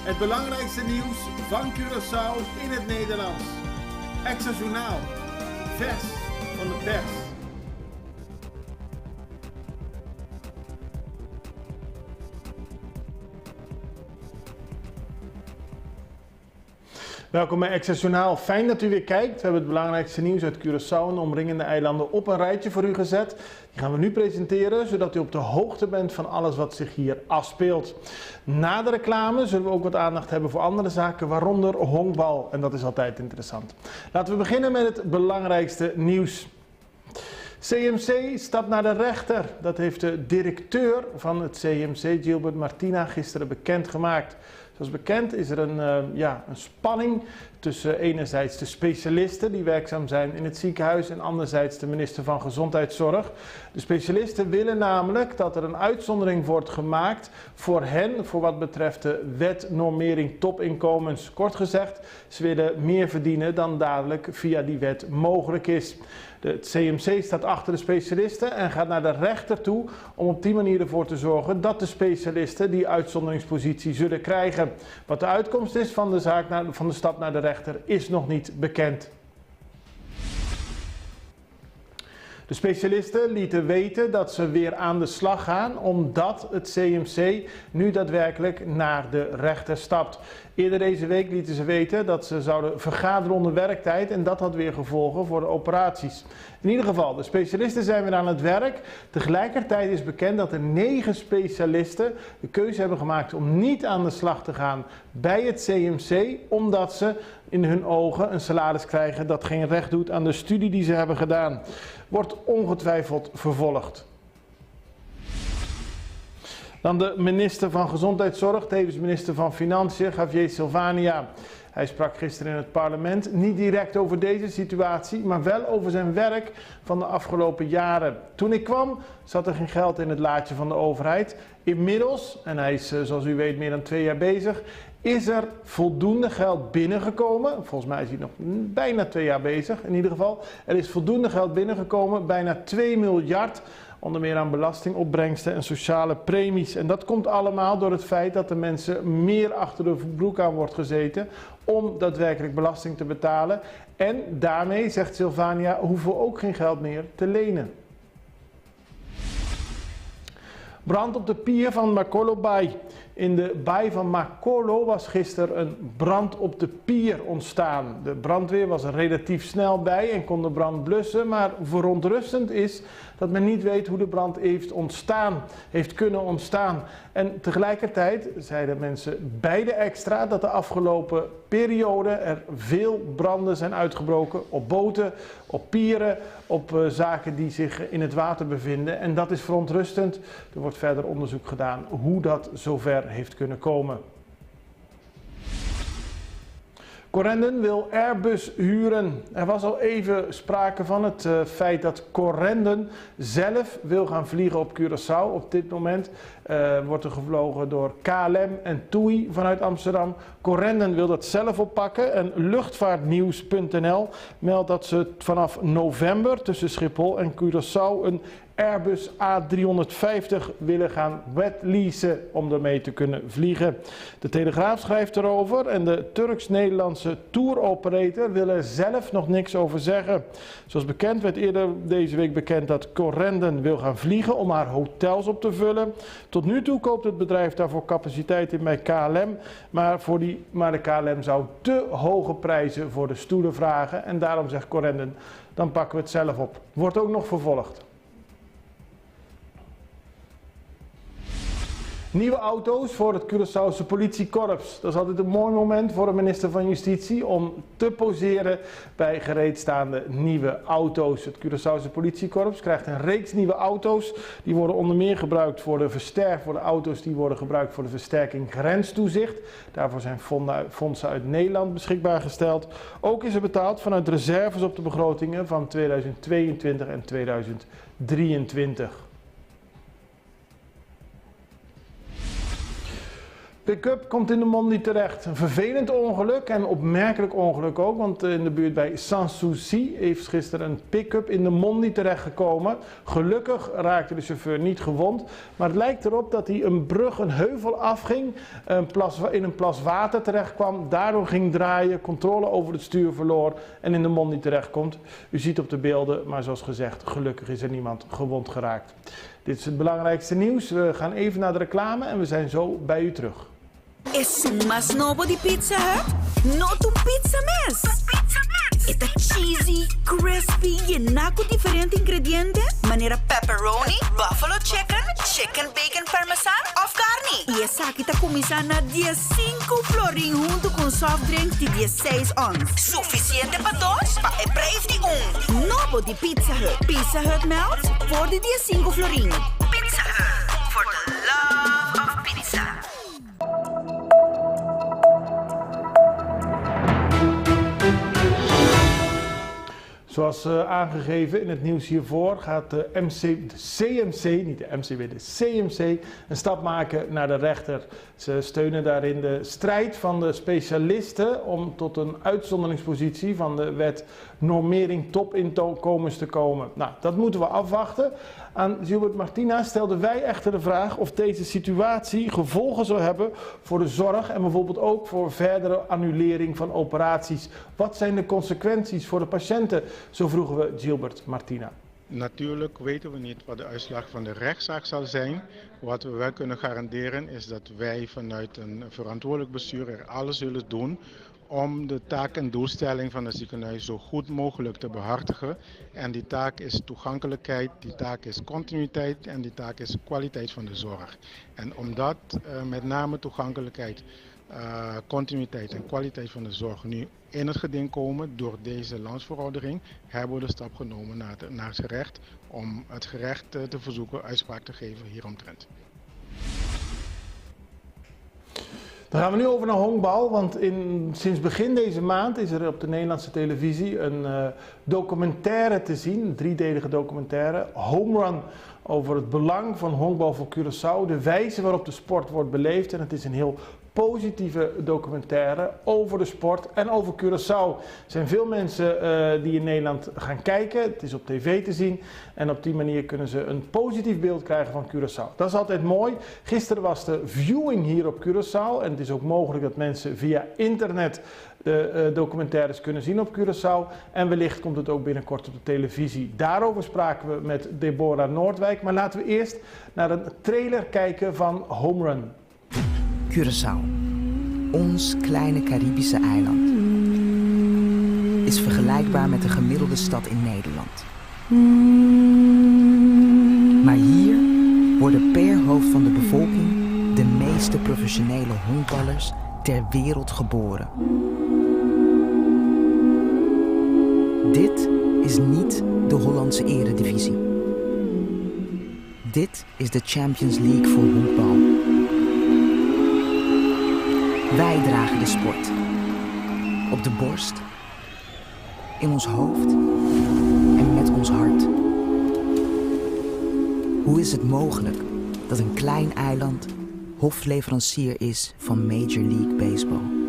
Het belangrijkste nieuws van Curaçao in het Nederlands. Extra Journaal. Vers van de pers. Welkom bij Extra Journaal. Fijn dat u weer kijkt. We hebben het belangrijkste nieuws uit Curaçao en de omringende eilanden op een rijtje voor u gezet. Die gaan we nu presenteren, zodat u op de hoogte bent van alles wat zich hier afspeelt. Na de reclame zullen we ook wat aandacht hebben voor andere zaken, waaronder honkbal. En dat is altijd interessant. Laten we beginnen met het belangrijkste nieuws. CMC stapt naar de rechter. Dat heeft de directeur van het CMC, Gilbert Martina, gisteren bekendgemaakt. Zoals bekend is er een spanning tussen enerzijds de specialisten die werkzaam zijn in het ziekenhuis en anderzijds de minister van Gezondheidszorg. De specialisten willen namelijk dat er een uitzondering wordt gemaakt voor hen voor wat betreft de wet normering topinkomens. Kort gezegd, ze willen meer verdienen dan dadelijk via die wet mogelijk is. Het CMC staat achter de specialisten en gaat naar de rechter toe om op die manier ervoor te zorgen dat de specialisten die uitzonderingspositie zullen krijgen. Wat de uitkomst is van de stap naar de rechter is nog niet bekend. De specialisten lieten weten dat ze weer aan de slag gaan omdat het CMC nu daadwerkelijk naar de rechter stapt. Eerder deze week lieten ze weten dat ze zouden vergaderen onder werktijd en dat had weer gevolgen voor de operaties. In ieder geval, de specialisten zijn weer aan het werk. Tegelijkertijd is bekend dat er 9 specialisten de keuze hebben gemaakt om niet aan de slag te gaan bij het CMC, omdat ze in hun ogen een salaris krijgen dat geen recht doet aan de studie die ze hebben gedaan. Wordt ongetwijfeld vervolgd. Dan de minister van Gezondheidszorg, tevens minister van Financiën, Javier Silvania. Hij sprak gisteren in het parlement niet direct over deze situatie, maar wel over zijn werk van de afgelopen jaren. Toen ik kwam, zat er geen geld in het laadje van de overheid. Inmiddels, en hij is zoals u weet meer dan 2 jaar bezig, is er voldoende geld binnengekomen. Volgens mij is hij nog bijna 2 jaar bezig in ieder geval. Er is voldoende geld binnengekomen, bijna 2 miljard. Onder meer aan belastingopbrengsten en sociale premies. En dat komt allemaal door het feit dat de mensen meer achter de broek aan wordt gezeten om daadwerkelijk belasting te betalen. En daarmee, zegt Silvania, hoeven we ook geen geld meer te lenen. Brand op de pier van Makolo Bay. In de baai van Makolo was gisteren een brand op de pier ontstaan. De brandweer was er relatief snel bij en kon de brand blussen, maar verontrustend is dat men niet weet hoe de brand heeft kunnen ontstaan. En tegelijkertijd zeiden mensen bij de extra dat de afgelopen periode er veel branden zijn uitgebroken op boten, op pieren, op zaken die zich in het water bevinden. En dat is verontrustend. Er wordt verder onderzoek gedaan hoe dat zover heeft kunnen komen. Corendon wil Airbus huren. Er was al even sprake van het feit dat Corendon zelf wil gaan vliegen op Curaçao. Op dit moment wordt er gevlogen door KLM en TUI vanuit Amsterdam. Corendon wil dat zelf oppakken en luchtvaartnieuws.nl meldt dat ze vanaf november tussen Schiphol en Curaçao een Airbus A350 willen gaan wetleasen om ermee te kunnen vliegen. De Telegraaf schrijft erover en de Turks-Nederlandse tour-operator wil er zelf nog niks over zeggen. Zoals bekend werd eerder deze week bekend dat Corendon wil gaan vliegen om haar hotels op te vullen. Tot nu toe koopt het bedrijf daarvoor capaciteit in bij KLM, maar de KLM zou te hoge prijzen voor de stoelen vragen en daarom zegt Corendon, dan pakken we het zelf op. Wordt ook nog vervolgd. Nieuwe auto's voor het Curaçaose politiekorps. Dat is altijd een mooi moment voor de minister van Justitie om te poseren bij gereedstaande nieuwe auto's. Het Curaçaose politiekorps krijgt een reeks nieuwe auto's. Die worden onder meer gebruikt voor de auto's die worden gebruikt voor de versterking grenstoezicht. Daarvoor zijn fondsen uit Nederland beschikbaar gesteld. Ook is er betaald vanuit reserves op de begrotingen van 2022 en 2023. Pick-up komt in de Mondi terecht. Een vervelend ongeluk en opmerkelijk ongeluk ook, want in de buurt bij Sanssouci heeft gisteren een pick-up in de Mondi terechtgekomen. Gelukkig raakte de chauffeur niet gewond, maar het lijkt erop dat hij een brug, een heuvel afging, in een plas water terecht kwam, daardoor ging draaien, controle over het stuur verloor en in de Mondi terechtkomt. U ziet op de beelden, maar zoals gezegd, gelukkig is er niemand gewond geraakt. Dit is het belangrijkste nieuws. We gaan even naar de reclame en we zijn zo bij u terug. Es un más novo de Pizza Hut? No tu pizza mes. Esta cheesy, crispy, llenaco diferente ingrediente. Manera pepperoni, buffalo chicken, chicken bacon parmesan of carne. Y esa aquí está comisana 15 florin junto con soft drinks de 16 ons. Suficiente para dos, pa e preço de Novo de Pizza Hut. Pizza Hut melts voor de 15 florin. Pizza Hut, for the love of pizza. Zoals aangegeven in het nieuws hiervoor gaat de CMC, niet de MCW, de CMC, een stap maken naar de rechter. Ze steunen daarin de strijd van de specialisten om tot een uitzonderingspositie van de wet normering topinkomens te komen. Nou, dat moeten we afwachten. Aan Gilbert Martina stelden wij echter de vraag of deze situatie gevolgen zou hebben voor de zorg en bijvoorbeeld ook voor verdere annulering van operaties. Wat zijn de consequenties voor de patiënten? Zo vroegen we Gilbert Martina. Natuurlijk weten we niet wat de uitslag van de rechtszaak zal zijn. Wat we wel kunnen garanderen is dat wij vanuit een verantwoordelijk bestuur er alles zullen doen om de taak en doelstelling van het ziekenhuis zo goed mogelijk te behartigen. En die taak is toegankelijkheid, die taak is continuïteit en die taak is kwaliteit van de zorg. En omdat met name toegankelijkheid, continuïteit en kwaliteit van de zorg nu in het geding komen door deze landsverordening, hebben we de stap genomen naar het gerecht om het gerecht te verzoeken uitspraak te geven hieromtrent. Dan gaan we nu over naar honkbal, want sinds begin deze maand is er op de Nederlandse televisie een documentaire te zien, een driedelige documentaire, Home Run, over het belang van honkbal voor Curaçao, de wijze waarop de sport wordt beleefd en het is een heel positieve documentaire over de sport en over Curaçao. Er zijn veel mensen die in Nederland gaan kijken, het is op tv te zien en op die manier kunnen ze een positief beeld krijgen van Curaçao. Dat is altijd mooi. Gisteren was de viewing hier op Curaçao en het is ook mogelijk dat mensen via internet de documentaires kunnen zien op Curaçao en wellicht komt het ook binnenkort op de televisie. Daarover spraken we met Deborah Noordwijk, maar laten we eerst naar een trailer kijken van Home Run. Curaçao, ons kleine Caribische eiland, is vergelijkbaar met de gemiddelde stad in Nederland. Maar hier worden per hoofd van de bevolking de meeste professionele honkballers ter wereld geboren. Dit is niet de Hollandse eredivisie. Dit is de Champions League voor honkbal. Wij dragen de sport. Op de borst, in ons hoofd en met ons hart. Hoe is het mogelijk dat een klein eiland hofleverancier is van Major League Baseball?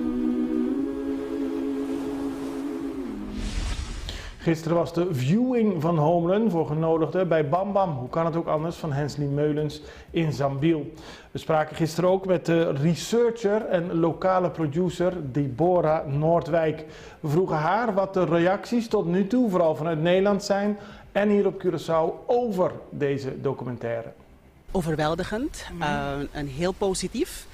Gisteren was de viewing van Home Run voor genodigden bij Bam Bam, hoe kan het ook anders, van Hensley Meulens in Zambiel. We spraken gisteren ook met de researcher en lokale producer Deborah Noordwijk. We vroegen haar wat de reacties tot nu toe, vooral vanuit Nederland zijn en hier op Curaçao over deze documentaire. Overweldigend, en heel positief.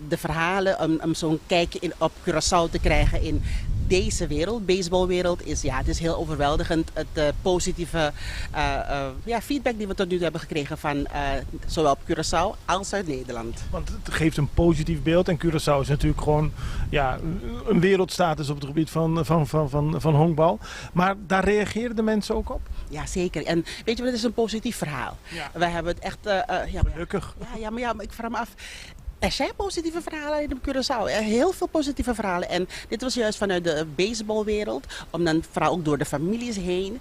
De verhalen om zo'n kijkje op Curaçao te krijgen in deze wereld, baseballwereld, het is heel overweldigend. Het positieve feedback die we tot nu toe hebben gekregen van zowel op Curaçao als uit Nederland. Want het geeft een positief beeld en Curaçao is natuurlijk gewoon een wereldstatus op het gebied van honkbal. Maar daar reageerden de mensen ook op? Ja, zeker. En weet je wat, het is een positief verhaal. Ja. Wij hebben het echt... Gelukkig. Maar ik vraag me af, Er zijn positieve verhalen in Curaçao. Heel veel positieve verhalen. En dit was juist vanuit de baseballwereld. Om dan vooral ook door de families heen.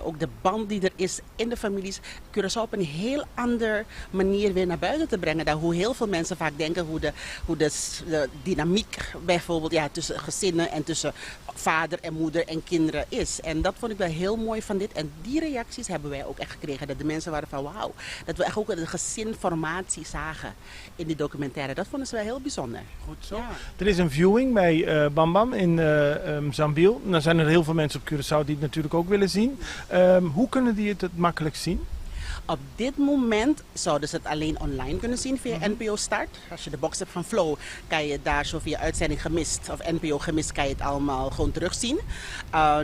Ook de band die er is in de families. Curaçao op een heel andere manier weer naar buiten te brengen. Dan hoe heel veel mensen vaak denken hoe de dynamiek bijvoorbeeld tussen gezinnen en tussen vader en moeder en kinderen is. En dat vond ik wel heel mooi van dit. En die reacties hebben wij ook echt gekregen. Dat de mensen waren van wauw. Dat we echt ook een gezinformatie zagen in die documentaire. Dat vonden ze wel heel bijzonder. Goed zo. Ja. Er is een viewing bij Bam Bam in Zambiel. Dan zijn er heel veel mensen op Curaçao die het natuurlijk ook willen zien. Hoe kunnen die het makkelijk zien? Op dit moment zouden ze het alleen online kunnen zien via NPO Start. Als je de box hebt van Flow, kan je daar zo via uitzending gemist of NPO gemist, kan je het allemaal gewoon terugzien.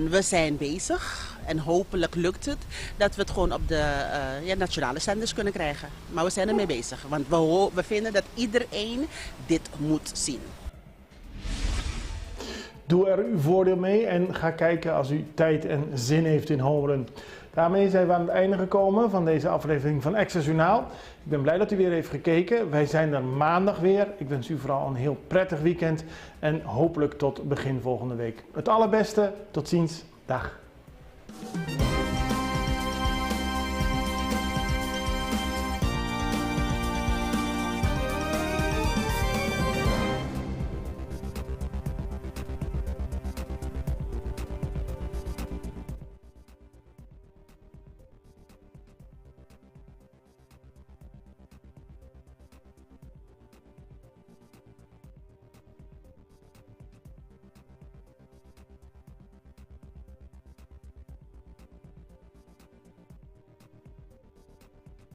We zijn bezig en hopelijk lukt het dat we het gewoon op de nationale zenders kunnen krijgen. Maar we zijn ermee bezig, want we vinden dat iedereen dit moet zien. Doe er uw voordeel mee en ga kijken als u tijd en zin heeft in Homerun. Daarmee zijn we aan het einde gekomen van deze aflevering van Extra Journaal. Ik ben blij dat u weer heeft gekeken. Wij zijn er maandag weer. Ik wens u vooral een heel prettig weekend en hopelijk tot begin volgende week. Het allerbeste. Tot ziens. Dag.